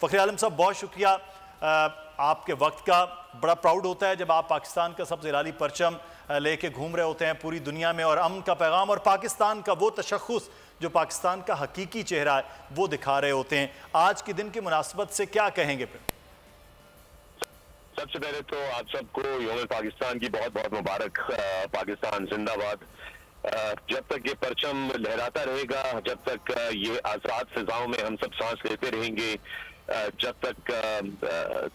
फ़खर आलम साहब, बहुत शुक्रिया आपके वक्त का। बड़ा प्राउड होता है जब आप पाकिस्तान का सबसे लाली परचम लेके घूम रहे होते हैं पूरी दुनिया में, और अमन का पैगाम और पाकिस्तान का वो तशख़्ख़ुस जो पाकिस्तान का हकीकी चेहरा है वो दिखा रहे होते हैं। आज के दिन की मुनासबत से क्या कहेंगे फिर? सबसे पहले तो आप सबको यौम पाकिस्तान की बहुत बहुत मुबारक। पाकिस्तान जिंदाबाद। जब तक ये परचम लहराता रहेगा, जब तक ये आज़ाद फिजाओं में हम सब सांस लेते रहेंगे, जब तक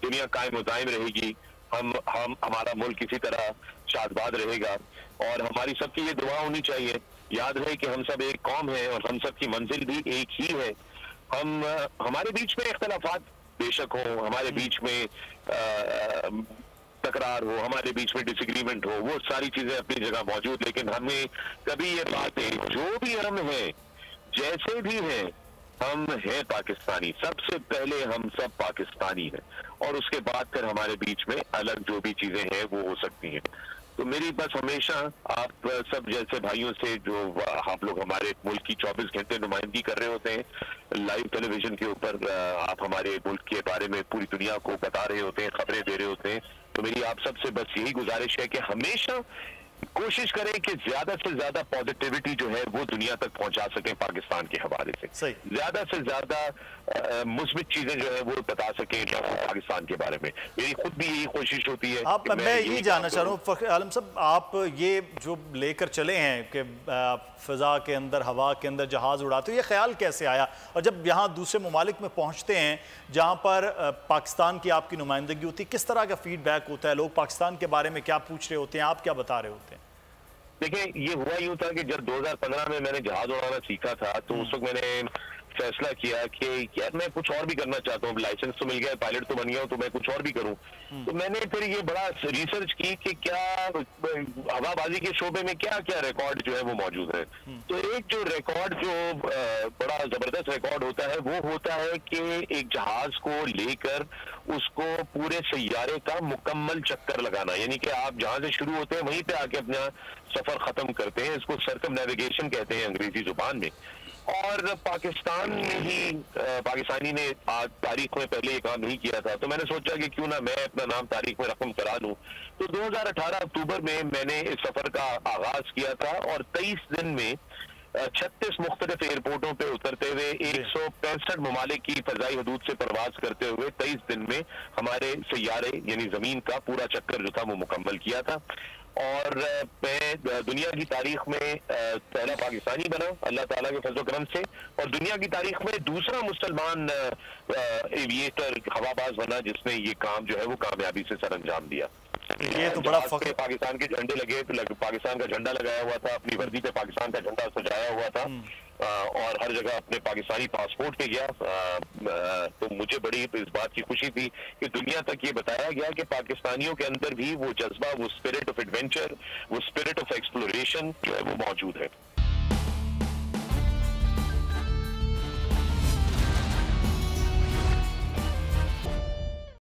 दुनिया कायम दायम रहेगी, हम हमारा मुल्क इसी तरह शादबाद रहेगा। और हमारी सबकी ये दुआ होनी चाहिए, याद रहे कि हम सब एक कौम है और हम सब की मंजिल भी एक ही है। हमारे बीच में इख्तलाफात बेशक हो, हमारे बीच में तकरार हो, हमारे बीच में डिसएग्रीमेंट हो, वो सारी चीजें अपनी जगह मौजूद, लेकिन हमें कभी ये बातें, जो भी हम हैं, जैसे भी हैं, हम हैं पाकिस्तानी। सबसे पहले हम सब पाकिस्तानी हैं, और उसके बाद फिर हमारे बीच में अलग जो भी चीजें हैं वो हो सकती हैं। तो मेरी बस हमेशा आप सब जैसे भाइयों से, जो आप लोग हमारे मुल्क की 24 घंटे नुमाइंदगी कर रहे होते हैं लाइव टेलीविजन के ऊपर, आप हमारे मुल्क के बारे में पूरी दुनिया को बता रहे होते हैं, खबरें दे रहे होते हैं, तो मेरी आप सबसे बस यही गुजारिश है कि हमेशा कोशिश करें कि ज्यादा से ज्यादा पॉजिटिविटी जो है वो दुनिया तक पहुंचा सकें पाकिस्तान के हवाले से। ज्यादा से ज्यादा मुस्बित चीजें जो है वो बता सकें पाकिस्तान के बारे में। मेरी खुद भी यही कोशिश होती है। मैं यही जानना चाह रहा हूँ फ़खर आलम साहब, आप ये जो लेकर चले हैं कि फ़िज़ा के अंदर, हवा के अंदर जहाज़ उड़ाते हो, ये ख्याल कैसे आया? और जब यहाँ दूसरे ममालिक में पहुँचते हैं जहाँ पर पाकिस्तान की आपकी नुमाइंदगी होती है, किस तरह का फीडबैक होता है? लोग पाकिस्तान के बारे में क्या पूछ रहे होते हैं, आप क्या बता रहे होते हैं? देखिए, ये हुआ यूं था कि जब 2015 में मैंने जहाज उड़ाना सीखा था, तो उस वक्त मैंने फैसला किया कि यार मैं कुछ और भी करना चाहता हूँ। लाइसेंस तो मिल गया, पायलट तो बन गया हूँ, तो मैं कुछ और भी करूँ। तो मैंने फिर ये बड़ा रिसर्च की कि क्या हवाबाजी के शोबे में क्या क्या रिकॉर्ड जो है वो मौजूद है। तो एक जो रिकॉर्ड जो बड़ा जबरदस्त रिकॉर्ड होता है वो होता है कि एक जहाज को लेकर उसको पूरे सैयारे का मुकम्मल चक्कर लगाना, यानी कि आप जहां से शुरू होते हैं वहीं पे आके अपना सफर खत्म करते हैं। इसको सर्कमनेविगेशन कहते हैं अंग्रेजी जुबान में। और पाकिस्तान में ही पाकिस्तानी ने आज तारीख में पहले ये काम नहीं किया था, तो मैंने सोचा कि क्यों ना मैं अपना नाम तारीख में रकम करा लूं। तो 2018 अक्टूबर में मैंने इस सफर का आगाज किया था, और 23 दिन में 36 मुख्तलिफ एयरपोर्टों पे उतरते हुए 165 ममालिक की फजाई हदूद से परवाज करते हुए 23 दिन में हमारे सैयारे यानी जमीन का पूरा चक्कर जो था वो मुकम्मल किया था। और मैं दुनिया की तारीख में पहला पाकिस्तानी बना अल्लाह ताला के फजल करम से, और दुनिया की तारीख में दूसरा मुसलमान एविएटर हवाबाज बना जिसने ये काम जो है वो कामयाबी से सर अंजाम दिया। ये तो बड़ा फख्र। पाकिस्तान के झंडे लगे, तो पाकिस्तान का झंडा लगाया हुआ था, अपनी वर्दी पे पाकिस्तान का झंडा सजाया हुआ था, और हर जगह अपने पाकिस्तानी पासपोर्ट पे गया। तो मुझे बड़ी इस बात की खुशी थी कि दुनिया तक ये बताया गया कि पाकिस्तानियों के अंदर भी वो जज्बा, वो स्पिरिट ऑफ एडवेंचर, वो स्पिरिट ऑफ एक्सप्लोरेशन जो है वो मौजूद है।